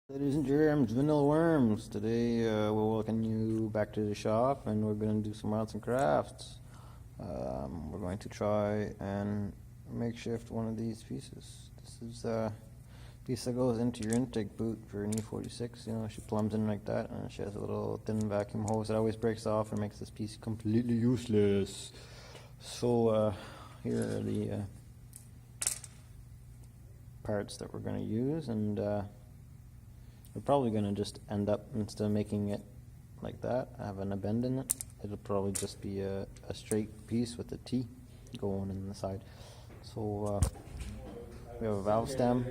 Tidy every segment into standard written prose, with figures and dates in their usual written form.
Ladies and germs, vanilla worms. Today we're welcoming you back to the shop and we're going to do some arts and crafts. We're going to try and makeshift one of these pieces. This is a piece that goes into your intake boot for an E46. You know, she plumbs in like that, and she has a little thin vacuum hose that always breaks off and makes this piece completely useless. So here are the parts that we're going to use, and we're probably going to just end up, instead of making it like that, having a bend in it, it'll probably just be a straight piece with a T going in the side. So we have a valve stem,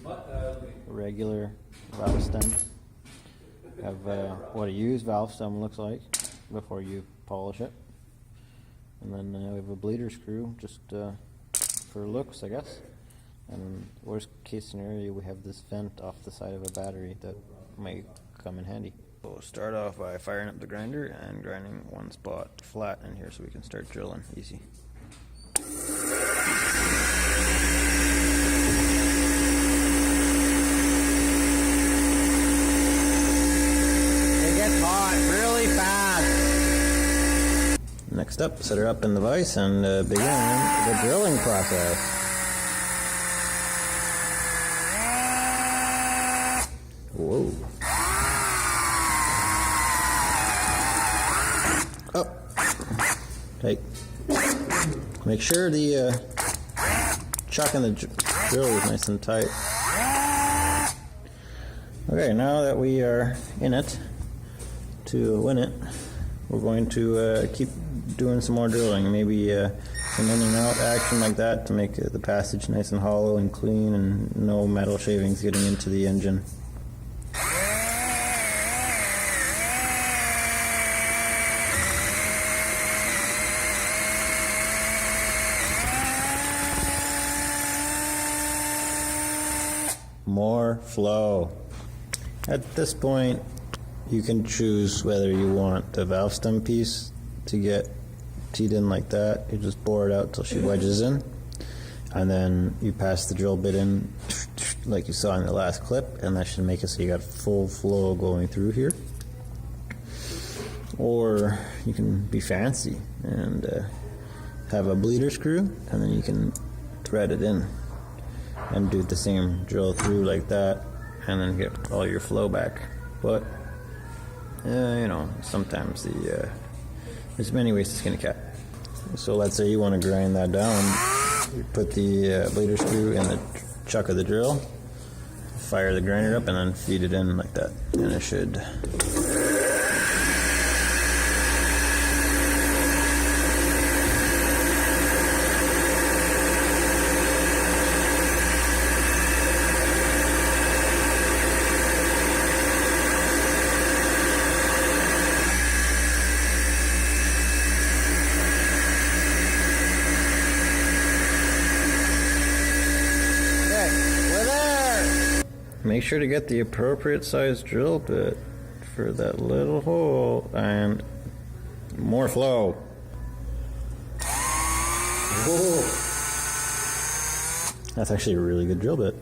a regular valve stem. We have what a used valve stem looks like before you polish it. And then we have a bleeder screw, just for looks, I guess. And worst case scenario, we have this vent off the side of a battery that might come in handy. We'll start off by firing up the grinder and grinding one spot flat in here so we can start drilling easy. It gets hot really fast. Next up, set her up in the vise and begin the drilling process. Whoa. Oh. Hey. Make sure the chuck in the drill is nice and tight. Okay, now that we are in it, to win it, we're going to keep doing some more drilling. Maybe some in and out action like that to make the passage nice and hollow and clean and no metal shavings getting into the engine. More flow. At this point, you can choose whether you want the valve stem piece to get teed in like that. You just bore it out till she wedges in, and then you pass the drill bit in like you saw in the last clip, and that should make it so you got full flow going through here. Or you can be fancy and have a bleeder screw, and then you can thread it in and do the same drill through like that, and then get all your flow back. But you know, sometimes there's many ways to skin a cat. So let's say you want to grind that down. You put the bleeder screw in the chuck of the drill, fire the grinder up, and then feed it in like that, and it should. Make sure to get the appropriate size drill bit for that little hole, and more flow. Whoa. That's actually a really good drill bit.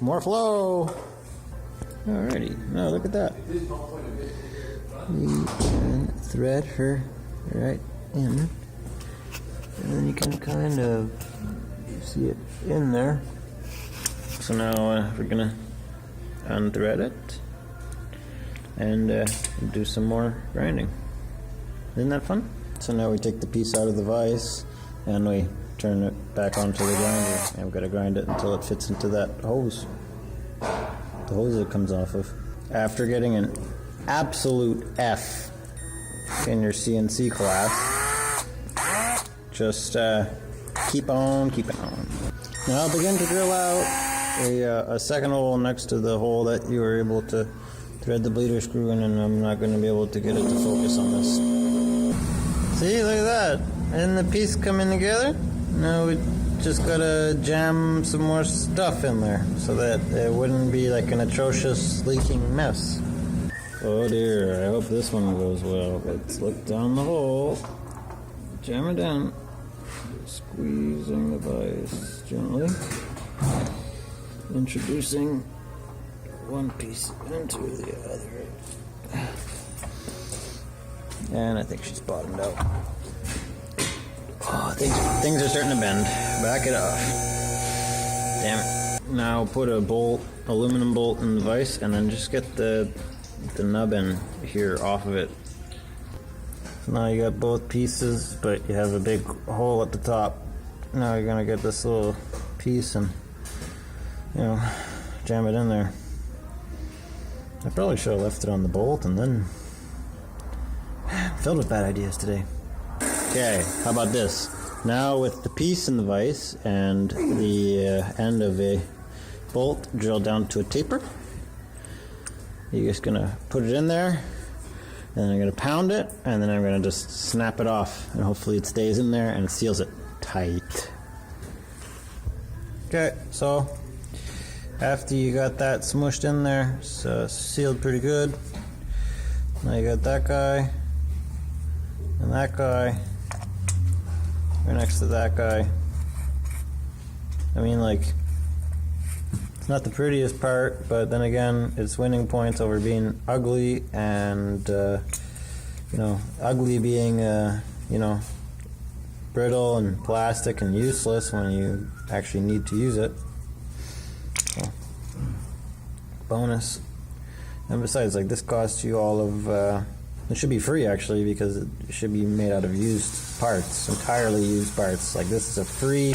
More flow. Alrighty, now look at that. You can thread her right in, and then you can kind of see it in there. So now we're gonna unthread it and do some more grinding. Isn't that fun? So now we take the piece out of the vise and we turn it back onto the grinder, and we've got to grind it until it fits into that hose, the hose it comes off of. After getting an absolute F in your CNC class, just keep on keeping on. Now I'll begin to drill out a second hole next to the hole that you were able to thread the bleeder screw in, and I'm not going to be able to get it to focus on this. See, look at that. Isn't the piece coming together? Now we just got to jam some more stuff in there so that it wouldn't be like an atrocious leaking mess. Oh dear, I hope this one goes well. Let's look down the hole. Jam it in. Squeezing the vise gently. Introducing one piece into the other. And I think she's bottomed out. Oh, things are starting to bend. Back it off. Damn it. Now put a bolt, aluminum bolt in the vise, and then just get the nubbin here off of it. So now you got both pieces, but you have a big hole at the top. Now you're gonna get this little piece and, you know, jam it in there. I probably should have left it on the bolt and then filled with bad ideas today. Okay, how about this? Now with the piece in the vise and the end of a bolt drilled down to a taper, you're just gonna put it in there, and then I'm gonna pound it, and then I'm gonna just snap it off, and hopefully it stays in there and it seals it tight. Okay, so after you got that smushed in there, it's sealed pretty good. Now you got that guy and that guy right next to that guy. I mean, like, it's not the prettiest part, but then again, it's winning points over being ugly, and you know, ugly being you know, brittle and plastic and useless when you actually need to use it. So, bonus. And besides, like, this costs you all of it should be free actually, because it should be made out of used parts, entirely used parts. Like, this is a free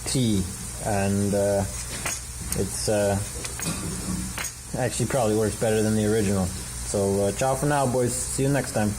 tee, and it's actually probably works better than the original. So ciao for now, boys. See you next time.